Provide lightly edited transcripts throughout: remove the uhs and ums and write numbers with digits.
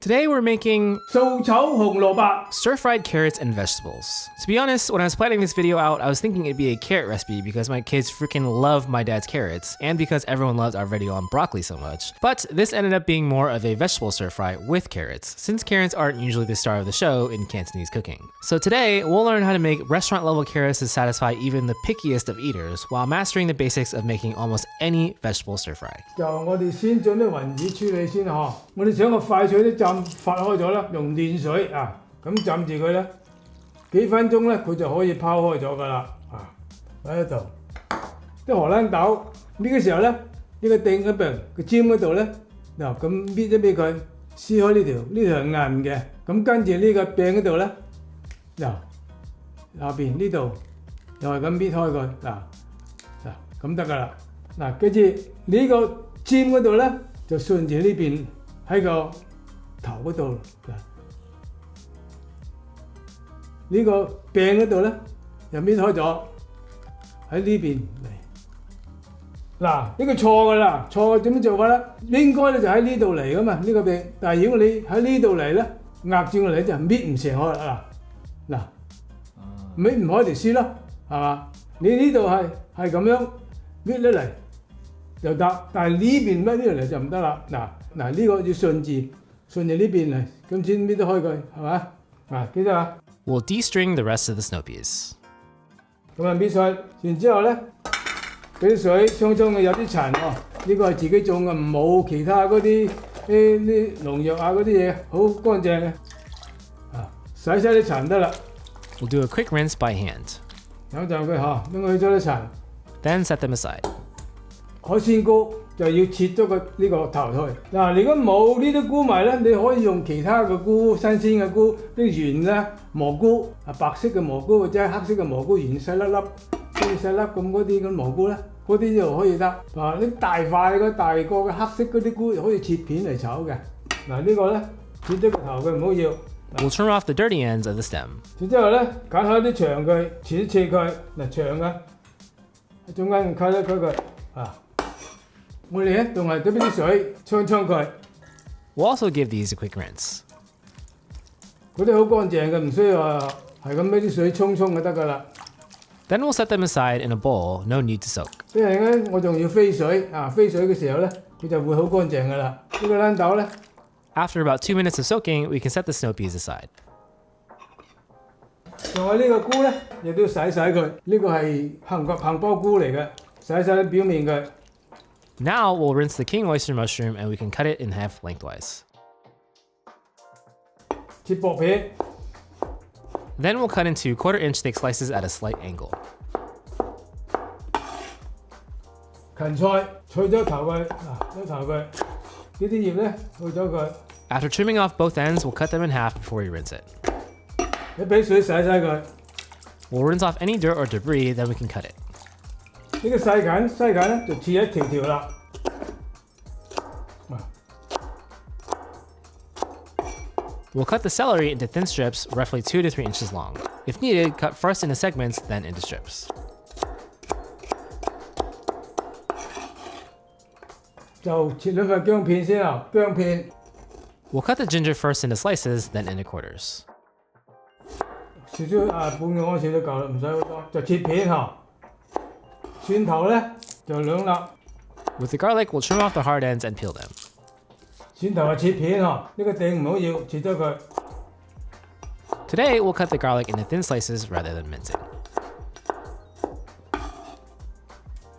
Today we're making 素炒紅蘿蔔 stir-fried carrots and vegetables. To be honest, when I was planning this video out, I was thinking it'd be a carrot recipe because my kids freaking love my dad's carrots and because everyone loves our video on broccoli so much. But this ended up being more of a vegetable stir-fry with carrots, since carrots aren't usually the star of the show in Cantonese cooking. So today, we'll learn how to make restaurant-level carrots to satisfy even the pickiest of eaters, while mastering the basics of making almost any vegetable stir-fry. 就我哋先將啲雲子處理先嗬。我哋將個快水咧浸發開咗啦，用暖水啊，咁浸住佢咧，幾分鐘咧佢就可以拋開咗噶啦啊！喺度啲荷蘭豆搣嘅時候咧，呢個頂嗰邊個尖嗰度咧，嗱咁搣一搣佢，撕開呢條係硬嘅，咁跟住呢個柄嗰度咧，嗱下邊呢度又係咁搣開佢嗱咁得噶啦。嗱跟住呢個尖嗰度咧，就順住呢邊喺個頭嗰度嗱，呢個柄嗰度咧又搣開咗喺呢邊嚟。嗱呢個錯噶啦，錯嘅點樣做法咧？應該咧就喺呢度嚟噶嘛，呢個柄。但係如果你喺呢度嚟咧，壓住個嚟就搣唔成開啦。嗱，搣唔開條絲咯，係嘛？你呢度係咁樣搣得嚟就得，但係呢邊搣呢度嚟就唔得啦。嗱呢個要順住呢邊嚟，咁先搣得開佢，係嘛？記得啊。We'll de-string the rest of the snow peas. 咁啊搣碎，然之後咧，俾啲水沖嘅有啲塵哦。呢個係自己種嘅，冇其他嗰啲農藥啊嗰啲嘢，好乾淨嘅。洗晒啲塵得啦。We'll do a quick rinse by hand. 有陣佢嚇，拎佢去咗啲塵。Then set them aside. 海鮮菇就要切咗呢個頭去。嗱，如果冇呢啲菇米咧，你可以用其他嘅菇，新鮮嘅菇，啲圓咧蘑菇，白色嘅蘑菇或者黑色嘅蘑菇，圓細粒粒，細粒咁嗰啲咁蘑菇咧，嗰啲就可以得。啲大塊嘅大個嘅黑色嗰啲菇可以切片嚟炒嘅。嗱呢個咧切咗個頭佢唔好要。We'll trim off the dirty ends of the stem. 然之後咧揀開啲長佢，切佢嗱長嘅，喺中間揩一揩佢啊。我哋咧仲係對邊啲水沖佢。We'll also give these a quick rinse. 嗰啲好乾淨嘅，唔需要話係咁俾啲水沖就得㗎啦。Then we'll set them aside in a bowl, no need to soak. 即係咧，我仲要飛水飛水嘅時候咧，佢就會好乾淨㗎啦。呢個豌豆咧 After about 2 minutes of soaking, we can set the snow peas aside. 仲有呢個菇咧，亦都洗佢。呢個係杏鮑菇嚟嘅，洗啲表面佢。Now we'll rinse the king oyster mushroom and we can cut it in half lengthwise. 切薄片。Then we'll cut into 1/4-inch thick slices at a slight angle. 芹菜取咗頭佢，呢啲葉咧去咗佢。After trimming off both ends, we'll cut them in half before we rinse it. 你俾水洗佢。We'll rinse off any dirt or debris, then we can cut it. 呢個西芹咧就切一條啦。We'll cut the celery into thin strips, roughly 2 to 3 inches long. If needed, cut first into segments, then into strips. 就切兩塊薑片先啊，薑片。We'll cut the ginger first into slices, then into quarters. 少少半個安士都夠啦，唔使好多。就切片嚇。蒜頭咧就2粒。With the garlic, we'll trim off the hard ends and peel them. 蒜頭係切片嗬，呢個頂唔好要，切咗佢。Today, we'll cut the garlic into thin slices rather than mincing.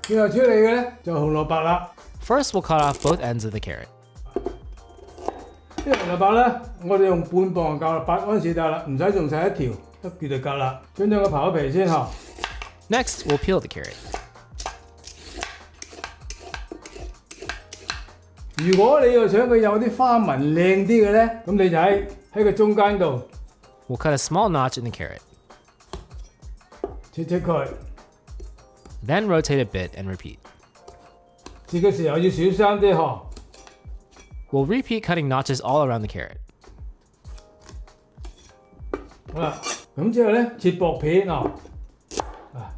最後處理嘅咧就紅蘿蔔啦。First, we'll cut off both ends of the carrot. 啲紅蘿蔔咧，我哋用半磅就夠啦，8安士得啦，唔使用晒一條，一橛就夠啦。將佢刨咗皮先嗬。Next, we'll peel the carrot. 如果你又想佢有啲花紋靚啲嘅咧，咁你就喺個中間度。We'll cut a small notch in the carrot. 切佢。Then rotate a bit and repeat. 切嘅時候要小心啲嗬。We'll repeat cutting notches all around the carrot. 好啦，咁之後咧切薄片咁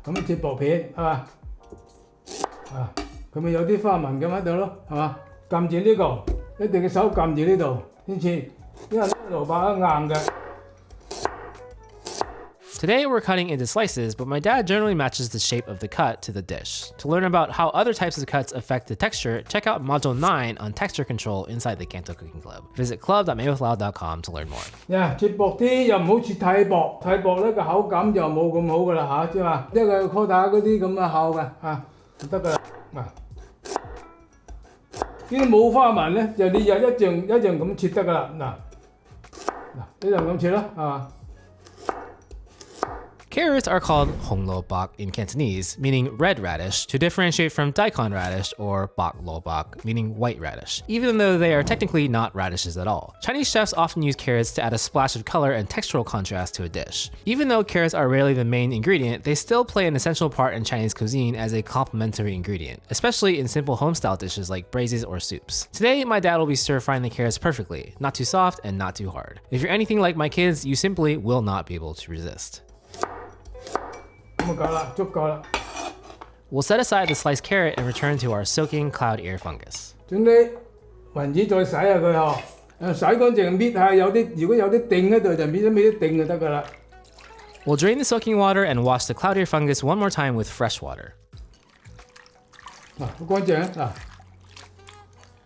樣切薄片係嘛？佢咪有啲花紋咁喺度咯，係嘛？撳住呢個，一定嘅手撳住呢度先切。因為呢個蘿蔔硬嘅。 Today we're cutting into slices, but my dad generally matches the shape of the cut to the dish. To learn about how other types of cuts affect the texture, check out Module 9 on texture control inside the CANTO Cooking Club. Visit club.madewithlau.com to learn more. 切薄啲又唔好切太薄，太薄咧個口感就冇咁好噶啦嚇，知嘛？一個 quota 嗰啲咁嘅厚嘅嚇就得噶啦。呢啲冇花紋咧，就你又一樣咁切得噶啦。嗱，呢度咁切啦，係嘛？ Carrots are called紅蘿蔔 in Cantonese, meaning red radish, to differentiate from daikon radish or bok lo bok, meaning white radish, even though they are technically not radishes at all. Chinese chefs often use carrots to add a splash of color and textural contrast to a dish. Even though carrots are rarely the main ingredient, they still play an essential part in Chinese cuisine as a complementary ingredient, especially in simple home-style dishes like braises or soups. Today, my dad will be stir-frying the carrots perfectly, not too soft and not too hard. If you're anything like my kids, you simply will not be able to resist. We'll set aside the sliced carrot and return to our soaking cloud ear fungus. 整啲雲子再洗下佢嗬，洗乾淨搣下，如果有啲定喺度就搣啲定就得噶啦。We'll drain the soaking water and wash the cloud ear fungus one more time with fresh water. 好乾淨嗱。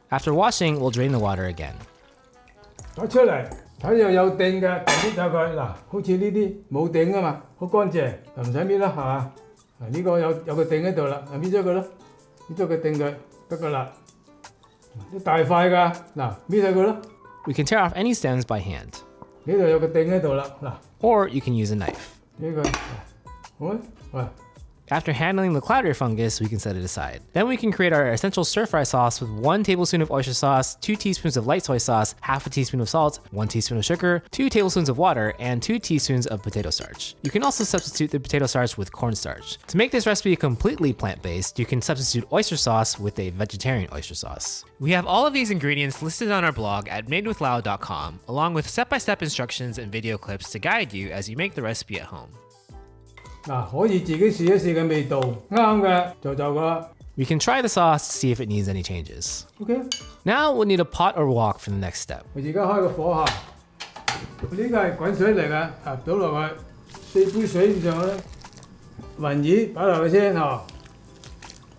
After washing, we'll drain the water again. 攞出嚟。 睇又有定嘅，搣下佢嗱，好似呢啲冇定啊嘛，好乾淨，唔使搣啦，係嘛？呢個有個定喺度啦，搣咗佢咯，搣咗個定佢得噶啦。啲大塊㗎，嗱搣下佢咯。We can tear off any stems by hand. 呢度有個定喺度啦，嗱。Or you can use a knife. 呢個，喂。 After handling the cloud ear fungus, we can set it aside. Then we can create our essential stir-fry sauce with 1 tablespoon of oyster sauce, 2 teaspoons of light soy sauce, half a teaspoon of salt, 1 teaspoon of sugar, 2 tablespoons of water, and 2 teaspoons of potato starch. You can also substitute the potato starch with cornstarch. To make this recipe completely plant-based, you can substitute oyster sauce with a vegetarian oyster sauce. We have all of these ingredients listed on our blog at madewithlau.com, along with step-by-step instructions and video clips to guide you as you make the recipe at home. 嗱，可以自己試一試嘅味道，啱嘅就㗎啦。We can try the sauce to see if it needs any changes. OK。Now we'll need a pot or wok for the next step. 我而家開個火下，呢個係滾水嚟嘅，倒落去4杯水以上咧，雲耳擺落去先嚇，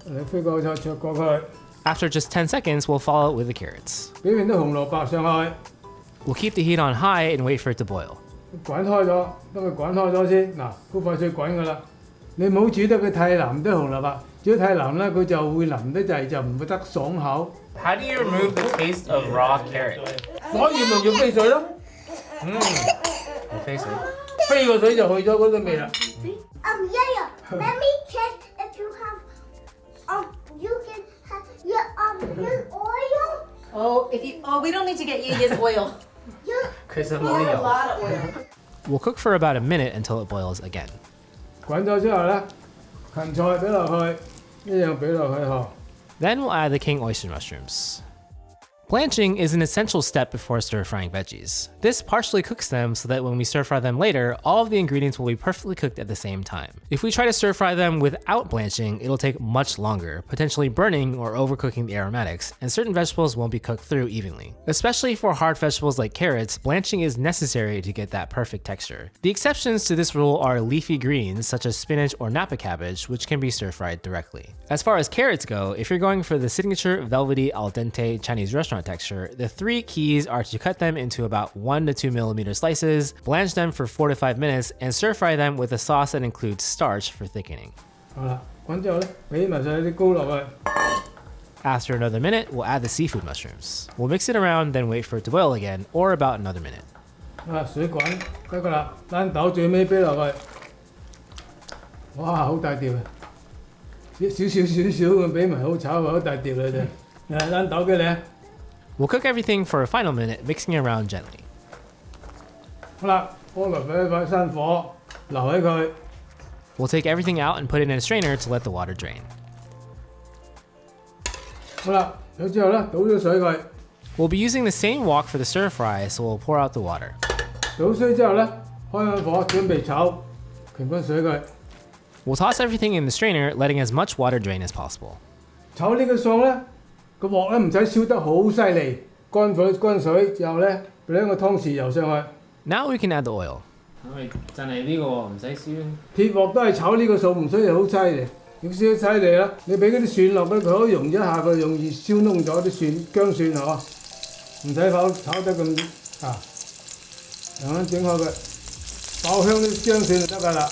你飛過就灼過佢。After just 10 seconds, we'll follow it with the carrots. 俾面啲紅蘿蔔上去。We'll keep the heat on high and wait for it to boil. 滾開咗，等佢滾開咗先。嗱，好快脆滾㗎啦。你唔好煮得佢太腍啲紅蘿蔔，煮得太腍咧，佢就會腍得滯，就唔會得爽口。How do you remove the taste of raw carrot? 所以咪要飛水咯。飛水。飛個水就去咗嗰個味啦。Yeah. Let me check if you have you can have your oil. We don't need to get Yaya's oil. Because of We have a lot of oil. We'll cook for about a minute until it boils again. 滾咗之後咧，芹菜俾落去，一樣俾落去嗬。Then we'll add the king oyster mushrooms. Blanching is an essential step before stir-frying veggies. This partially cooks them so that when we stir-fry them later, all of the ingredients will be perfectly cooked at the same time. If we try to stir-fry them without blanching, it'll take much longer, potentially burning or overcooking the aromatics, and certain vegetables won't be cooked through evenly. Especially for hard vegetables like carrots, blanching is necessary to get that perfect texture. The exceptions to this rule are leafy greens such as spinach or napa cabbage, which can be stir-fried directly. As far as carrots go, if you're going for the signature velvety al dente Chinese restaurant texture, the 3 keys are to cut them into about 1 to 2 millimeter slices, blanch them for 4 to 5 minutes, and stir fry them with a sauce that includes starch for thickening. 好啦，滾之後咧，俾埋晒啲膏落去。After another minute, we'll add the seafood mushrooms. We'll mix it around, then wait for it to boil again, or about another minute. 水滾得㗎啦，豌豆最尾俾落去。哇，好大碟啊！少咁俾埋好炒啊，好大碟嚟啫。豌豆俾你。We'll cook everything for a final minute, mixing it around gently. 好啦，菠蘿俾佢生火，留喺佢。We'll take everything out and put it in a strainer to let the water drain. 好啦，有之後咧，倒咗水佢。We'll be using the same wok for the stir fry, so we'll pour out the water. 倒水之後咧，開緊火準備炒，平均水佢。We'll toss everything in the strainer, letting as much water drain as possible. 炒呢個餸咧，個鑊咧唔使燒得好犀利，乾水之後咧，兩個湯匙油上去。 Now we can add the oil. 真係呢個喎，唔使酸。鐵鑊都係炒呢個素，唔需要好犀利，要少少犀利啦。你俾嗰啲蒜落去，佢可以溶一下，佢容易燒燶咗啲蒜薑蒜嗬，唔使炒得咁啊，咁樣整開佢，爆香啲薑蒜就得㗎啦。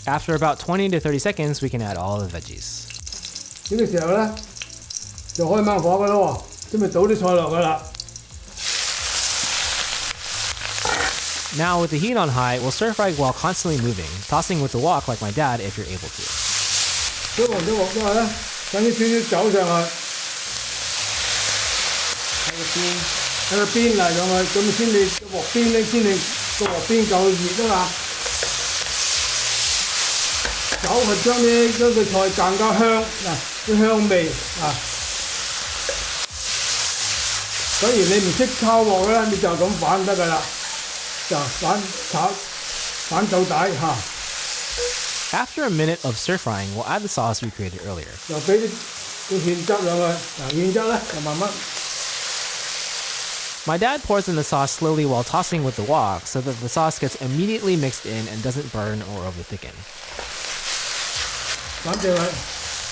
After about 20 to 30 seconds, we can add all the veggies. 呢個時候咧就開猛火㗎咯喎，咁咪倒啲菜落去啦。 Now with the heat on high, we'll stir fry while constantly moving, tossing with the wok like my dad if you're able to. 小黃咗鑊之後咧，等啲少少酒上去，喺個邊嚟上去，咁先你個鑊邊咧，先你個鑊邊夠熱啊嘛。酒係將個菜更加香嗱，啲香味啊。假如你唔識抄鑊咧，你就咁反得㗎啦。 就反到底嚇。After a minute of stir frying, we'll add the sauce we created earlier. 就俾啲芡汁上去，嗱芡汁咧就慢慢。My dad pours in the sauce slowly while tossing with the wok so that the sauce gets immediately mixed in and doesn't burn or over thicken. 反正佢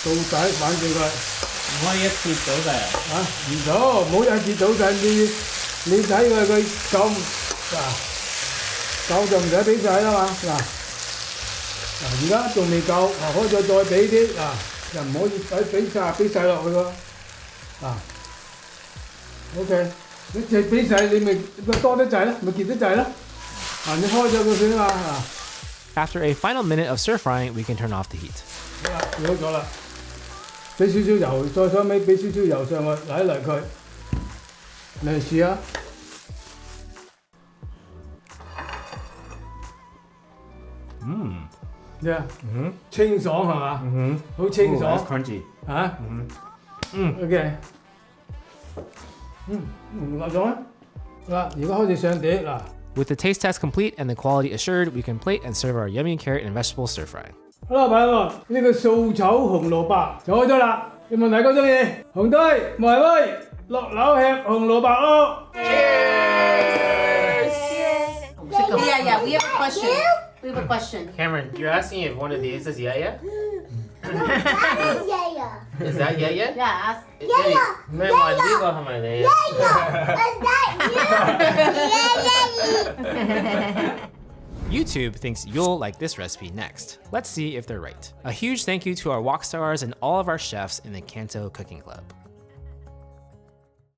到底，反正佢唔可以一次倒晒啊！嚇唔到，唔好一次倒晒你睇佢夠嗱。 夠就唔使俾晒啦嘛，嗱而家仲未夠，可以再俾啲又唔可以俾晒落去喎，OK， 你俾晒你咪多得滯啦，咪結得滯啦，你開咗佢先啊嘛 After a final minute of stir frying, we can turn off the heat. 好啦，開咗啦，俾少少油，再收尾俾少少油上去，嚟一嚟佢，你試下。 咩啊？清爽係嘛？好清爽。crunchy 嚇？OK。落咗啦。嗱，而家開始上碟嗱。 With the taste test complete and the quality assured, we can plate and serve our yummy carrot and vegetable stir fry. 好啦，朋友們，呢個素炒紅蘿蔔就開咗啦。希望大家中意。紅堆埋威，落樓吃紅蘿蔔咯。Yeah, we have a question. We have a question. Cameron, you're asking if one of these is yaya? That is yaya. Is that yaya? Yeah, ask. Yaya. 咩話呢個係咪你啊？ Is that you? YouTube thinks you'll like this recipe next. Let's see if they're right. A huge thank you to our wok stars and all of our chefs in the CANTO Cooking Club.